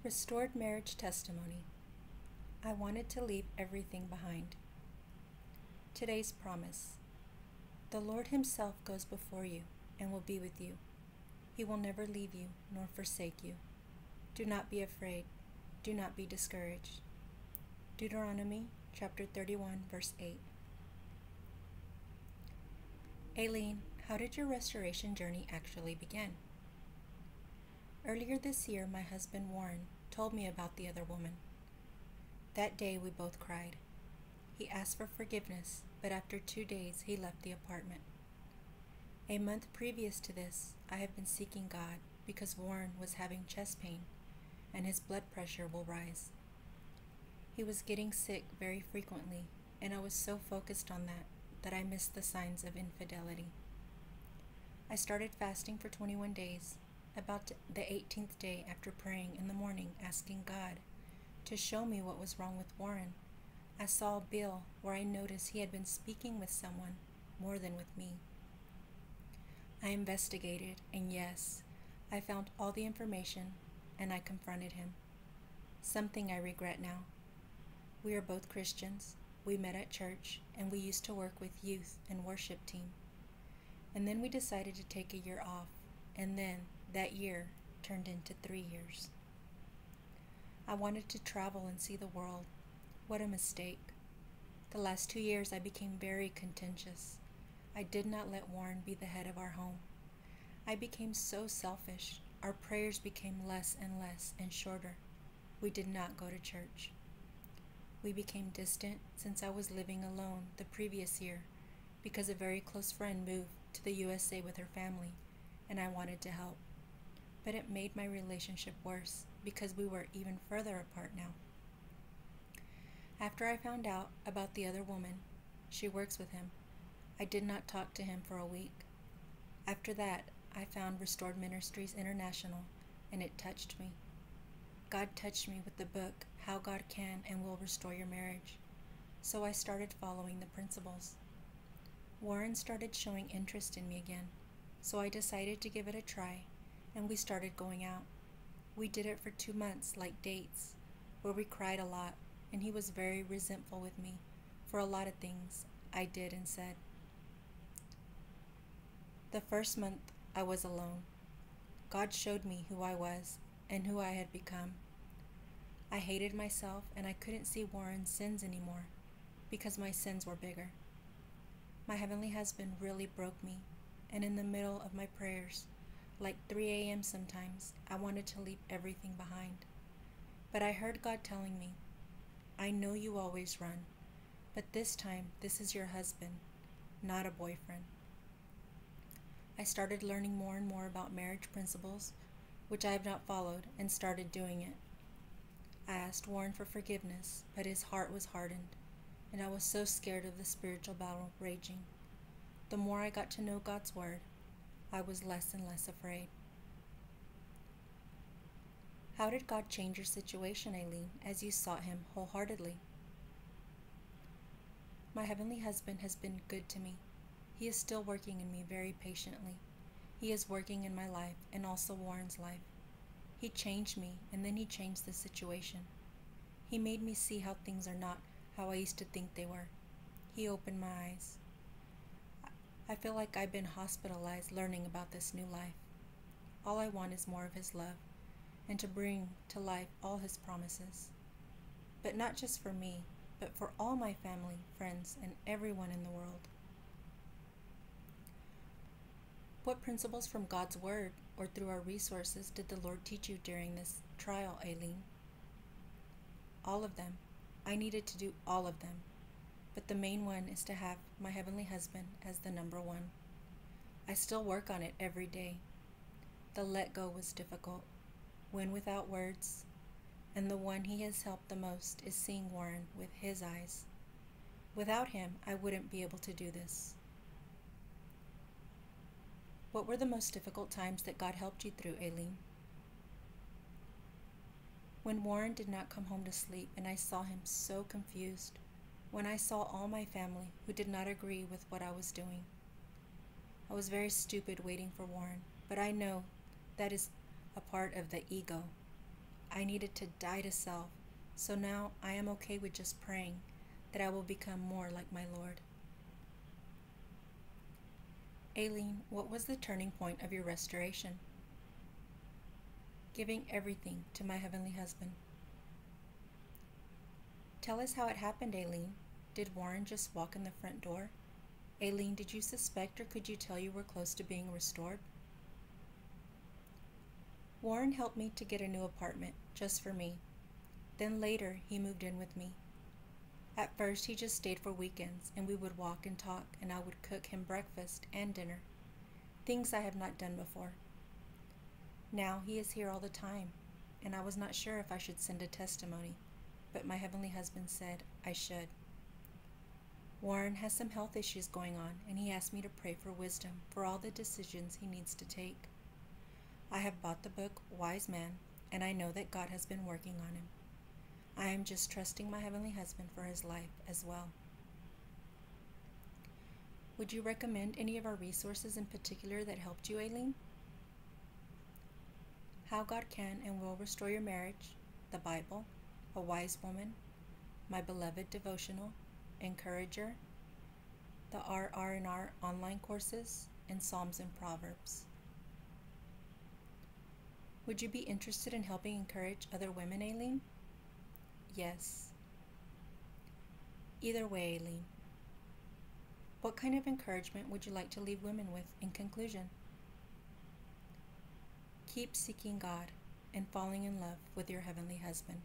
Restored marriage testimony. I wanted to leave everything behind. Today's promise. The Lord Himself goes before you and will be with you. He will never leave you nor forsake you. Do not be afraid. Do not be discouraged. Deuteronomy chapter 31, verse 8. Aileen, how did your restoration journey actually begin? Earlier this year, my husband Warren told me about the other woman. That day we both cried. He asked for forgiveness, but after 2 days he left the apartment. A month previous to this, I have been seeking God because Warren was having chest pain and his blood pressure will rise. He was getting sick very frequently, and I was so focused on that I missed the signs of infidelity. I started fasting for 21 days, about the 18th day after praying in the morning asking God to show me what was wrong with Warren. I saw a bill where I noticed he had been speaking with someone more than with me. I investigated, and yes, I found all the information, and I confronted him. Something I regret now. We are both Christians. We met at church, and we used to work with youth and worship team. And then we decided to take a year off, and then that year turned into 3 years. I wanted to travel and see the world. What a mistake. The last 2 years I became very contentious. I did not let Warren be the head of our home. I became so selfish. Our prayers became less and less and shorter. We did not go to church. We became distant since I was living alone the previous year because a very close friend moved to the USA with her family, and I wanted to help. But it made my relationship worse because we were even further apart now. After I found out about the other woman, she works with him, I did not talk to him for a week. After that, I found Restored Ministries International, and it touched me. God touched me with the book, How God Can and Will Restore Your Marriage. So I started following the principles. Warren started showing interest in me again, so I decided to give it a try, and we started going out. We did it for 2 months, like dates, where we cried a lot, and he was very resentful with me for a lot of things I did and said. The first month, I was alone. God showed me who I was and who I had become. I hated myself, and I couldn't see Warren's sins anymore because my sins were bigger. My heavenly husband really broke me, and in the middle of my prayers, like 3 a.m. sometimes, I wanted to leave everything behind. But I heard God telling me, I know you always run, but this time this is your husband, not a boyfriend. I started learning more and more about marriage principles, which I have not followed, and started doing it. I asked Warren for forgiveness, but his heart was hardened, and I was so scared of the spiritual battle raging. The more I got to know God's word, I was less and less afraid. How did God change your situation, Aileen, as you sought Him wholeheartedly? My heavenly husband has been good to me. He is still working in me very patiently. He is working in my life and also Warren's life. He changed me, and then he changed the situation. He made me see how things are not how I used to think they were. He opened my eyes. I feel like I've been hospitalized learning about this new life. All I want is more of His love, and to bring to life all His promises. But not just for me, but for all my family, friends, and everyone in the world. What principles from God's Word or through our resources did the Lord teach you during this trial, Aileen? All of them. I needed to do all of them. But the main one is to have my heavenly husband as the number one. I still work on it every day. The let go was difficult. When without words, and the one He has helped the most is seeing Warren with His eyes. Without him, I wouldn't be able to do this. What were the most difficult times that God helped you through, Aileen? When Warren did not come home to sleep and I saw him so confused. When I saw all my family who did not agree with what I was doing. I was very stupid waiting for Warren, but I know that is a part of the ego. I needed to die to self, so now I am okay with just praying that I will become more like my Lord. Aileen, what was the turning point of your restoration? Giving everything to my heavenly husband. Tell us how it happened, Aileen. Did Warren just walk in the front door? Aileen, did you suspect or could you tell you were close to being restored? Warren helped me to get a new apartment, just for me. Then later, he moved in with me. At first, he just stayed for weekends, and we would walk and talk, and I would cook him breakfast and dinner, things I have not done before. Now he is here all the time, and I was not sure if I should send a testimony, but my heavenly husband said I should. Warren has some health issues going on, and he asked me to pray for wisdom for all the decisions he needs to take. I have bought the book Wise Man, and I know that God has been working on him. I am just trusting my heavenly husband for his life as well. Would you recommend any of our resources in particular that helped you, Aileen? How God Can and Will Restore Your Marriage, the Bible, A Wise Woman, My Beloved Devotional, Encourager, the RR&R online courses, and Psalms and Proverbs. Would you be interested in helping encourage other women, Aileen? Yes. Either way, Aileen. What kind of encouragement would you like to leave women with in conclusion? Keep seeking God and falling in love with your heavenly husband.